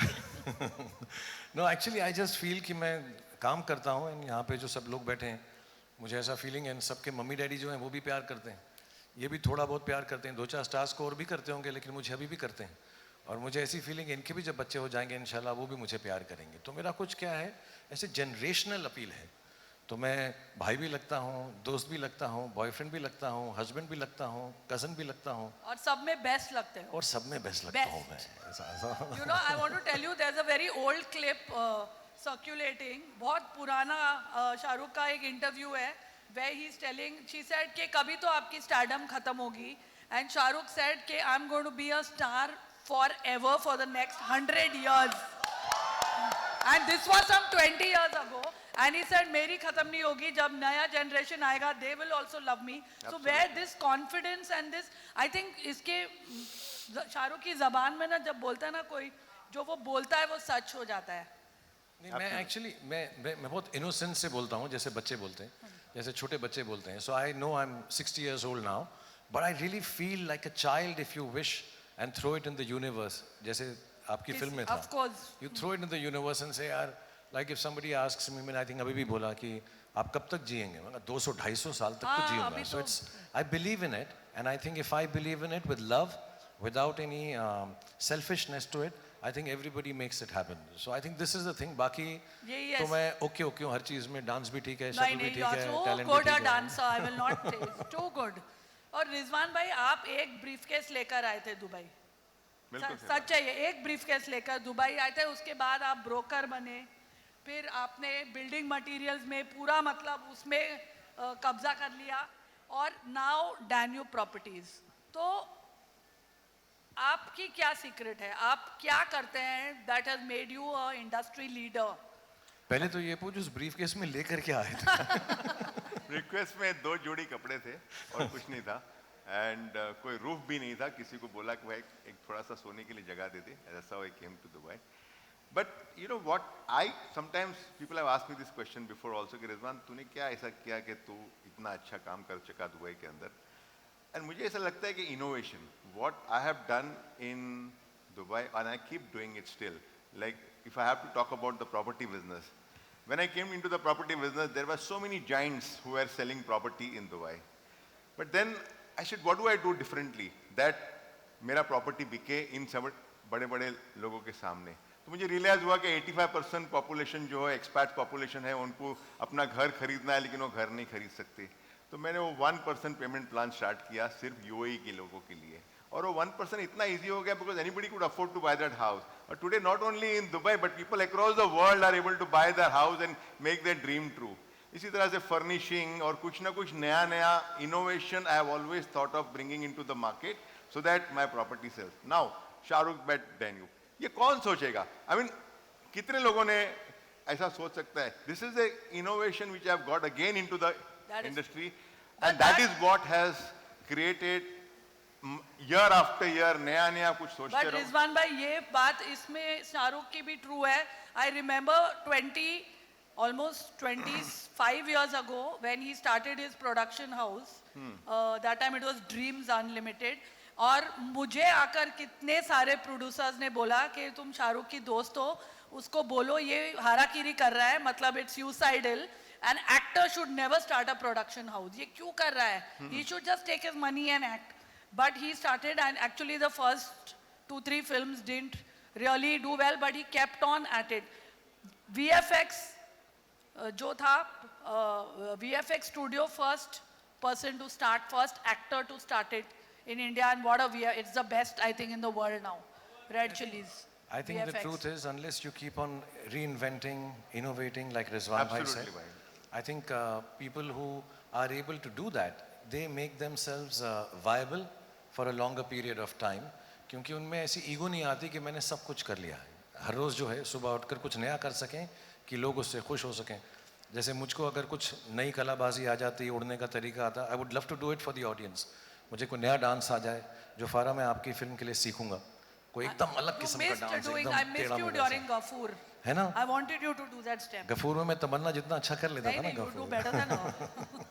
No, actually I just feel कि मैं काम करता हूँ and यहाँ पे जो सब लोग बैठे हैं, मुझे ऐसा फीलिंग है सबके मम्मी डैडी जो हैं वो भी प्यार करते हैं. ये भी थोड़ा बहुत प्यार करते हैं. 2-4 स्टार्स को और भी करते होंगे लेकिन मुझे अभी भी करते हैं. और मुझे ऐसी फीलिंग है इनके भी जब बच्चे हो जाएंगे इंशाल्लाह वो भी मुझे प्यार करेंगे. तो मेरा कुछ क्या है ऐसे जनरेशनल अपील है. तो मैं भाई भी लगता हूँ, दोस्त भी लगता हूँ, बॉयफ्रेंड भी लगता हूँ, हस्बैंड भी लगता हूँ, कज़न भी लगता हूँ और सब में बेस्ट लगते हो. और सब में बेस्ट लगता हूँ मैं. ऐसा You know, I want to tell you, there's a very old clip circulating. बहुत पुराना शाहरुख का एक इंटरव्यू है where he's telling, she said कि कभी तो आपकी stardom खत्म होगी, and Shahrukh said कि I'm going to be a star forever for the next 100 years. And this was some 20 years ago. And he said, मेरी खत्म नहीं होगी, जब नया generation आएगा, they will also love me. So where this confidence and this, I think इसके शाहरुख की ज़बान में ना जब बोलता है ना कोई, जो वो बोलता है वो सच हो जाता है. नहीं, मैं एक्चुअली मैं बहुत इनोसेंस से बोलता हूँ, जैसे बच्चे बोलते हैं, जैसे छोटे बच्चे बोलते हैं. So I know I am 60 years old now, but I really feel like a child if you wish and throw it in the universe. जैसे आपकी फिल्म में था. Of course. You throw it in the universe and say यार, like if somebody asks me, मैंने I think अभी भी बोला कि आप कब तक जिएंगे? मैं 200-250 साल तक तो जिऊंगा. So it's, I believe in it, and I think if I believe in it with love, without any selfishness to it, I think everybody makes it happen. So I think this is the thing. बाकी तो मैं okay हूँ हर चीज में. Dance भी ठीक है, शक्ल भी ठीक है, टैलेंट भी ठीक है. dancer, I will not say. It's too good. और रिजवान भाई आप एक ब्रीफकेस लेकर आए थे दुबई. सच है, ये एक ब्रीफकेस लेकर दुबई आए थे. उसके बाद आप ब्रोकर बने, फिर आपने बिल्डिंग मटेरियल्स में पूरा मतलब उसमें कब्जा कर लिया, और नाउ डैन्यूब प्रॉपर्टीज. तो आपकी क्या सीक्रेट है? आप क्या करते हैं that has made you a industry leader? पहले तो ये पूछ, उस ब्रीफकेस में लेकर क्या आए थे? रिक्वेस्ट में 2 जोड़ी कपड़े थे और कुछ नहीं था, एंड कोई रूफ भी नहीं था. किसी को बोला कि भाई एक थोड़ा सा सोने के लिए जगह दे दे. ऐसा I came to Dubai. But you know what, I sometimes people have asked me this question before also कि रिजवान तूने क्या ऐसा किया कि तू इतना अच्छा काम कर चुका दुबई के अंदर. एंड मुझे ऐसा लगता है कि innovation, what I have done in Dubai, and I keep doing it still. Like if I have to talk about the property business, when I came into the property business, there were so many giants who were selling property in Dubai. But then I said, what do I do differently that मेरा property बिके इन सब बड़े-बड़े लोगों के सामने. तो मुझे realize हुआ कि 85% population जो है expat population है, उनको अपना घर खरीदना है लेकिन वो घर नहीं खरीद सकते. तो मैंने वो 1% payment plan start किया सिर्फ UAE के लोगों के लिए. और वो 1% इतना easy हो गया because anybody could afford to buy that house. But today not only in Dubai but people across the world are able to buy their house and make their dream true. इसी तरह से furnishing और कुछ ना कुछ नया innovation I have always thought of bringing into the market so that my property sells. Now Shahrukh bet Danube. ये कौन सोचेगा? I mean कितने लोगों ने ऐसा सोच सकता है? This is a innovation which I have got again into the industry, and that is what has created year after year नया कुछ सोचते रहो. बट रिजवान भाई ये बात इसमें शाहरुख की भी ट्रू है. I remember almost 25 years ago when he started his production house. That time it was Dreams Unlimited. और मुझे आकर कितने सारे प्रोड्यूसर्स ने बोला कि तुम शाहरुख की दोस्त हो, उसको बोलो ये हाराकीरी कर रहा है, मतलब it's suicidal. An actor should never start a production house. ये क्यों कर रहा है? He should just take his money and act. But he started, and actually the first 2-3 films didn't really do well, but he kept on at it. VFX जो था, VFX studio first person to start, first actor to start it in India, and what a it's the best I think in the world now. Red Chillies. I think VFX. the truth is, unless you keep on reinventing, innovating, like Rizwan bhai said, I think people who are able to do that, they make themselves viable for a longer period of time. क्योंकि उनमें ऐसी ego नहीं आती कि मैंने सब कुछ कर लिया है. हर रोज़ जो है सुबह उठकर कुछ नया कर सकें कि लोग उससे खुश हो सकें. जैसे मुझको अगर कुछ नई कलाबाजी आ जाती, उड़ने का तरीका आता, I would love to do it for the audience. मुझे कोई नया डांस आ जाए जो फारा मैं आपकी फिल्म के लिए सीखूंगा, कोई एकदम अलग किस्म का डांस, एकदम टेढ़ा मेढ़ा सा, है ना? I wanted you to do that step. Ghafoor में मैं तमन्ना जितना अच्छा कर लेता था ना, नहीं, you do Ghafoor better than her.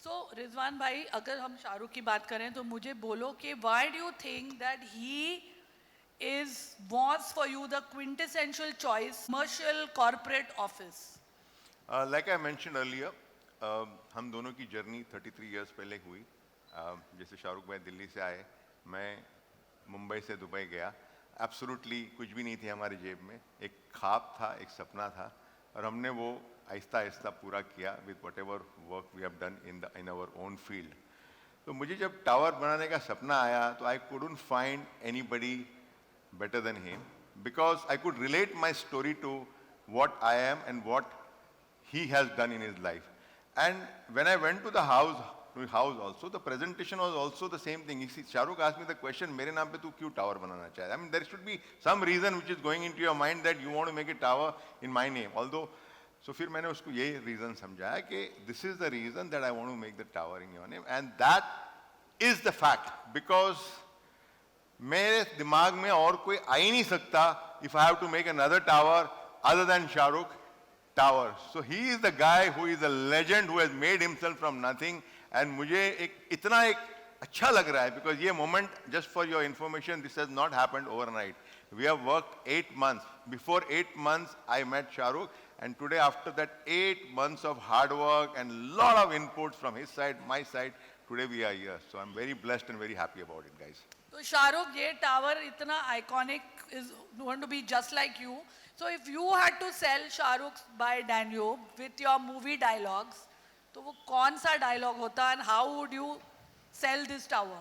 So Rizwan भाई, अगर हम शाहरुख की बात करें तो मुझे बोलो कि why do you think that he was for you the quintessential choice commercial corporate office? Like I mentioned earlier, हम दोनों की जर्नी 33 years पहले हुई. जैसे शाहरुख भाई दिल्ली से आए, मैं मुंबई से दुबई गया. एब्सोल्युटली कुछ भी नहीं थी हमारी जेब में. एक ख्वाब था, एक सपना था, और हमने वो आहिस्ता आहिस्ता पूरा किया with whatever work we have done in our own field. तो मुझे जब टावर बनाने का सपना आया तो I couldn't find anybody better than him because I could relate my story to what I am and what he has done in his life. And when I went to the house also, the presentation was also the same thing. You see, Shahrukh asked me the question, मेरे नाम पे तू क्यों tower बनाना चाहे? I mean, there should be some reason which is going into your mind that you want to make a tower in my name. Although, so फिर मैंने उसको ये reason समझाया कि this is the reason that I want to make the tower in your name, and that is the fact, because मेरे दिमाग में और कोई आ ही नहीं सकता if I have to make another tower other than Shahrukh tower. So he is the guy who is a legend who has made himself from nothing. And मुझे इतना अच्छा लग रहा है because ये moment, just for your information, this has not happened overnight. We have worked 8 months. Before 8 months, I met Shahrukh, and today, after that 8 months of hard work and lot of inputs from his side, my side, today we are here. So I'm very blessed and very happy about it, guys. तो शाहरुख, ये tower इतना iconic is going to be just like you. So if you had to sell Shahrukh by Danube with your movie dialogues, तो वो कौन सा dialogue होता and how would you sell this tower?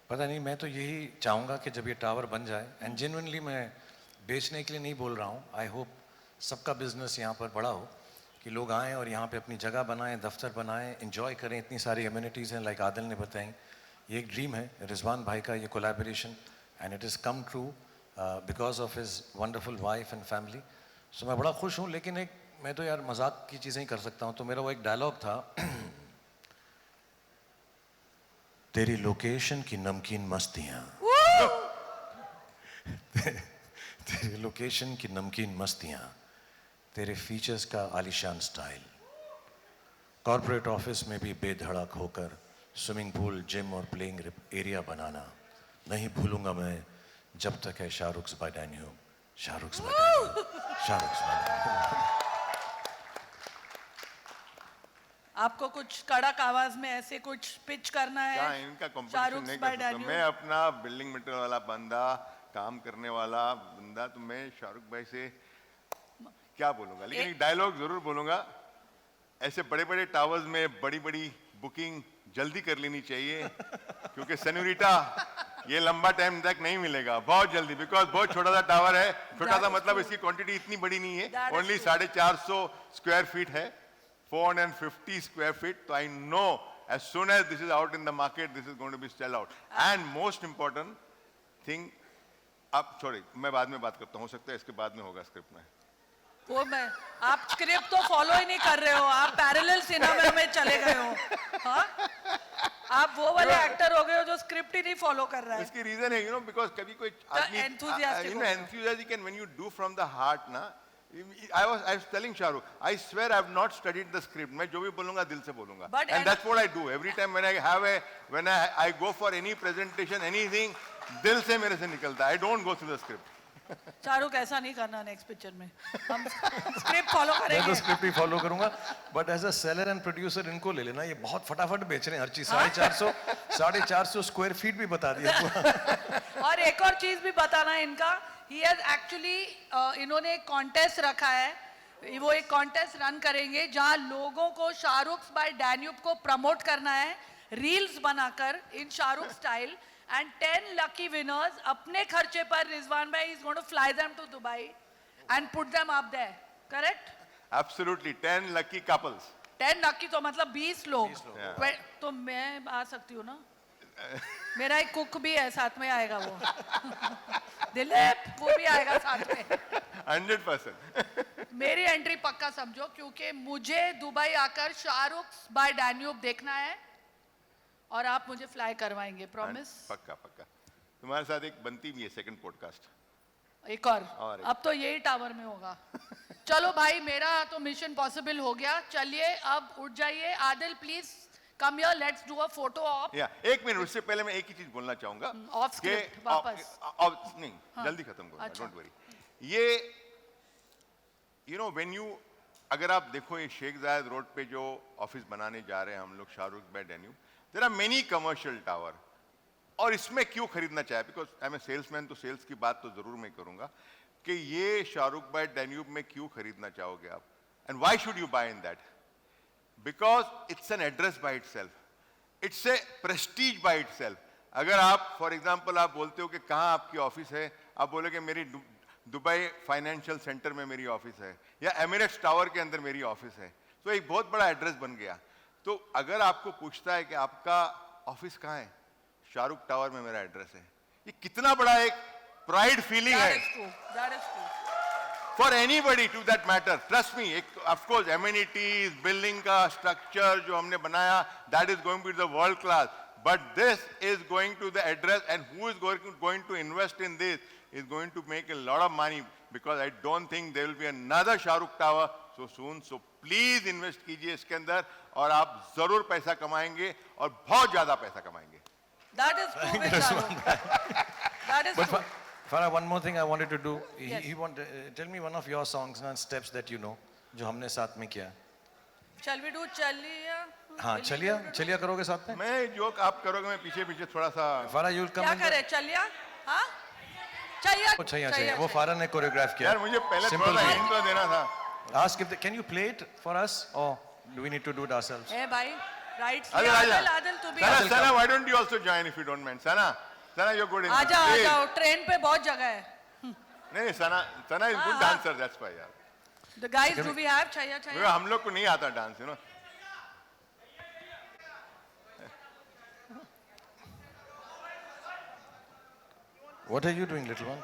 पता नहीं, मैं तो यही चाहूँगा कि जब ये टावर बन जाए, एंड जेन्युइनली मैं बेचने के लिए नहीं बोल रहा हूँ, आई होप सबका बिजनेस यहाँ पर बड़ा हो, कि लोग आएँ और यहाँ पे अपनी जगह बनाएं, दफ्तर बनाएं, एंजॉय करें, इतनी सारी अम्यूनिटीज़ हैं, लाइक आदिल ने बताई. ये एक ड्रीम है रिजवान भाई का, ये collaboration, and it is come true because of his wonderful wife and family. So मैं बड़ा खुश हूँ, लेकिन एक मैं तो यार मजाक की चीज़ें ही कर सकता हूँ. तो मेरा वो एक डायलॉग था, तेरी लोकेशन की नमकीन मस्तियाँ, तेरी लोकेशन की नमकीन मस्तियाँ, तेरे फीचर्स का आलीशान स्टाइल, कॉर्पोरेट ऑफिस में भी बेधड़क होकर स्विमिंग पूल, जिम और प्लेइंग एरिया बनाना नहीं भूलूंगा मैं जब तक है Shahrukh by Danube, Shahrukh by Danube, Shahrukh by Danube. आपको कुछ कड़क आवाज में ऐसे कुछ पिच करना है? क्या इनका कंपटीशन नहीं कर सकता? मैं अपना बिल्डिंग मटेरियल वाला बंदा, काम करने वाला बंदा, तो मैं शाहरुख भाई से क्या बोलूंगा, लेकिन एक डायलॉग जरूर बोलूंगा. ऐसे बड़े बड़े टावर्स में बड़ी बड़ी बुकिंग जल्दी कर लेनी चाहिए, क्योंकि सेन्योरिटा ये लंबा टाइम तक नहीं मिलेगा, बहुत जल्दी, बिकॉज बहुत छोटा सा टावर है. छोटा सा मतलब इसकी क्वांटिटी इतनी बड़ी नहीं है, ओनली 450 स्क्वायर फीट है, 450 square feet. So I know as soon as this is out in the market, this is going to be sell out. And most important thing, अब sorry, मैं बाद में बात करता हूँ, हो सकता है इसके बाद में होगा स्क्रिप्ट में. वो मैं, आप स्क्रिप्ट तो फॉलो ही नहीं कर रहे हो, आप पैरेलल सिनेमा में चले गए हो. हाँ, आप वो वाले एक्टर हो गए हो जो स्क्रिप्ट ही नहीं फॉलो कर रहा है. इसकी रीजन है, because कभी कोई आदमी, enthusiastic, and when you do from the heart ना, I was telling Shahrukh, I swear I have not studied the script. मैं जो भी बोलूँगा दिल से बोलूँगा. And that's what I do every time when I go for any presentation, anything, दिल से मेरे से निकलता है. I don't go through the script. Shahrukh, ऐसा नहीं करना नेक्स्ट पिक्चर में, हम स्क्रिप्ट फॉलो करेंगे. मैं तो स्क्रिप्ट ही फॉलो करूंगा, but as a seller and producer इनको ले लेना, ये बहुत फटाफट बेच रहे हैं हर चीज. 450 स्क्वायर फीट भी बता दिया. और एक और चीज भी बताना है इनका, he has actually इन्होंने एक कॉन्टेस्ट रखा है, वो एक कॉन्टेस्ट रन करेंगे जहां लोगों को शाहरुख बाय डैन्यूब को प्रमोट करना है, रील्स बनाकर इन Shahrukh style, and 10 lucky winners अपने खर्चे पर रिजवान भाई is going to fly them to Dubai and put them up there, correct? Absolutely, 10 lucky couples. 10 lucky तो मतलब 20 लोग. तो मैं आ सकती हूँ ना, मेरा एक कुक भी है साथ में, आएगा वो. दिलीप, वो भी आएगा साथ में. 100%. मेरी एंट्री पक्का समझो, क्योंकि मुझे दुबई आकर शाहरुख बाय डैन्यूब देखना है और आप मुझे फ्लाई करवाएंगे, प्रॉमिस? पक्का पक्का. तुम्हारे साथ एक बनती भी है सेकंड पॉडकास्ट. एक और अब तो यही टावर में होगा. चलो भाई, मेरा तो मिशन पॉसिबल हो गया. चलिए अब उठ जाइए. Adil please come here, let's do a photo op. या एक मिनट, उससे पहले मैं एक ही चीज बोलना चाहूंगा. ऑफ स्क्रिप्ट वापस नहीं, जल्दी खत्म करूंगा, डोंट वरी. ये व्हेन यू, अगर आप देखो ये शेख जायद रोड पे जो ऑफिस बनाने जा रहे हैं हम लोग, Shahrukh by Danube, there are many commercial tower. और इसमें क्यों खरीदना चाहे, because I am a salesman, तो सेल्स की बात तो जरूर मैं करूंगा कि ये शाहरुख बाय डैन्यूब में क्यों खरीदना चाहोगे आप, and why should you buy in that? Because it's an address by itself, it's a prestige by itself. अगर आप फॉर एग्जांपल आप बोलते हो कि कहाँ आपकी ऑफिस है, आप बोलोगे मेरी दुबई फाइनेंशियल सेंटर में मेरी ऑफिस है, या एमिरेट्स टावर के अंदर मेरी ऑफिस है. तो एक बहुत बड़ा एड्रेस बन गया. तो अगर आपको पूछता है कि आपका ऑफिस कहाँ है, शाहरुख टावर में मेरा एड्रेस है. ये कितना बड़ा एक प्राइड फीलिंग That है is true. That is true. for anybody to that matter. Trust me. Of course, amenities, building का structure जो हमने बनाया, that is going to be the world class. But this is going to the address, and who is going to invest in this is going to make a lot of money, because I don't think there will be another Shahrukh Tower so soon. So please invest कीजिए इसके अंदर, और आप जरूर पैसा कमाएंगे और बहुत ज्यादा पैसा कमाएंगे. That is true with Shahrukh. That is But true. Farah, one more thing I wanted to do. Yes. Tell me one of your songs and steps that you know, जो हमने साथ में किया. Shall we do Chaliya? हाँ, चलिया करोगे साथ में? मैं जो आप करोगे मैं पीछे पीछे थोड़ा सा. Farah, you'll come क्या in. करे चलिया? हाँ? चाहिए. वो चाहिए. वो फारा ने कोरियोग्राफ किया. यार मुझे पहले Simple थोड़ा सा beat. intro देना था. Ask if can you play it for us, or do we need to do it ourselves? ए भाई, right? Adil, Adil, Adil, तू भी आ. Sana, Sana, why don't you also join if you don't mind? Sana, you're good in uh this. जाओ, आ Please. जाओ. Train पे बहुत जगह है. नहीं, Sana is good हाँ. dancer, that's why यार. The guys, do we have चाहिए? हम लोग को नहीं आता dance, you know. What are you doing, little one?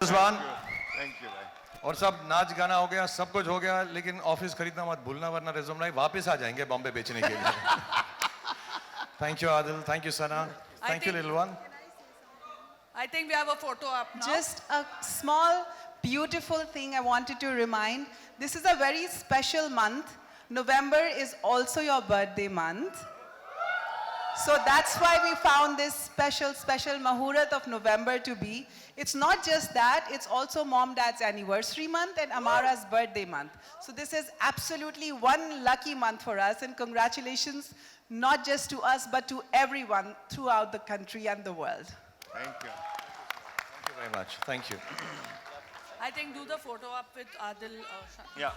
Rizwan, Thank you, भाई. और सब नाच गाना हो गया, सब कुछ हो गया, लेकिन ऑफिस खरीदना मत भूलना, वरना रिज्यूम नहीं वापस आ जाएंगे बॉम्बे बेचने के लिए. Thank you, Adil. Thank you, Sana. Thank you, think- little one. I think we have a photo up now. Just a small, beautiful thing I wanted to remind. This is a very special month. November is also your birthday month. So that's why we found this special Mahurat of November to be. It's not just that, it's also Mom Dad's anniversary month and Amara's birthday month. So this is absolutely one lucky month for us, and congratulations not just to us but to everyone throughout the country and the world. Thank you. Thank you very much. Thank you. I think do the photo up with Adil. Yeah.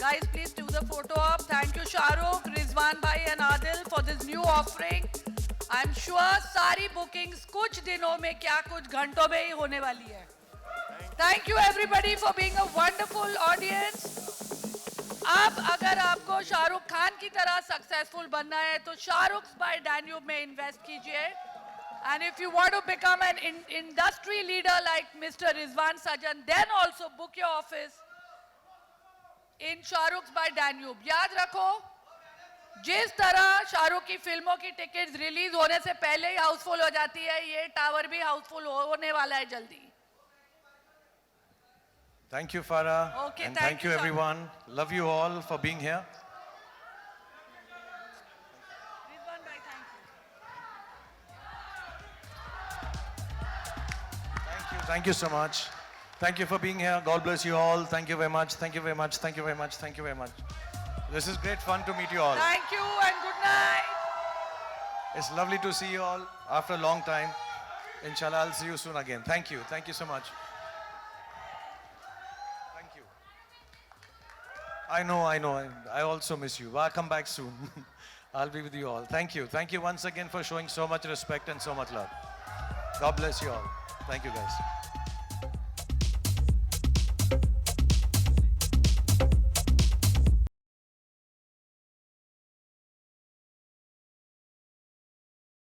Guys, please do the photo up. Thank you, Shahrukh, Rizwan bhai and Adil for this new offering. I'm sure सारी bookings कुछ दिनों में क्या कुछ घंटों में ही होने वाली है. Thank you everybody for being a wonderful audience. अब अगर आपको शाहरुख खान की तरह सक्सेसफुल बनना है तो शाहरुख by Danube में इन्वेस्ट कीजिए. And if you want to become an industry leader like Mr. Rizwan Sajan, then also book your office in Shahrukh by Danube. याद रखो, जिस तरह शाहरुख की फिल्मों की टिकट्स रिलीज होने से पहले ही हाउसफुल हो जाती है, ये टावर भी हाउसफुल होने वाला है जल्दी. Thank you, Farah. Okay, and thank thank you, you, sir. everyone. Love you all for being here. Rizwan bhai, thank you. Thank you. Thank you so much. Thank you for being here. God bless you all. Thank you very much. Thank you very much. Thank you very much. Thank you very much. This is great fun to meet you all. Thank you and good night. It's lovely to see you all after a long time. Inshallah, I'll see you soon again. Thank you. Thank you so much. Thank you. I know. I also miss you. I'll come back soon. I'll be with you all. Thank you. Thank you once again for showing so much respect and so much love. God bless you all. Thank you, guys.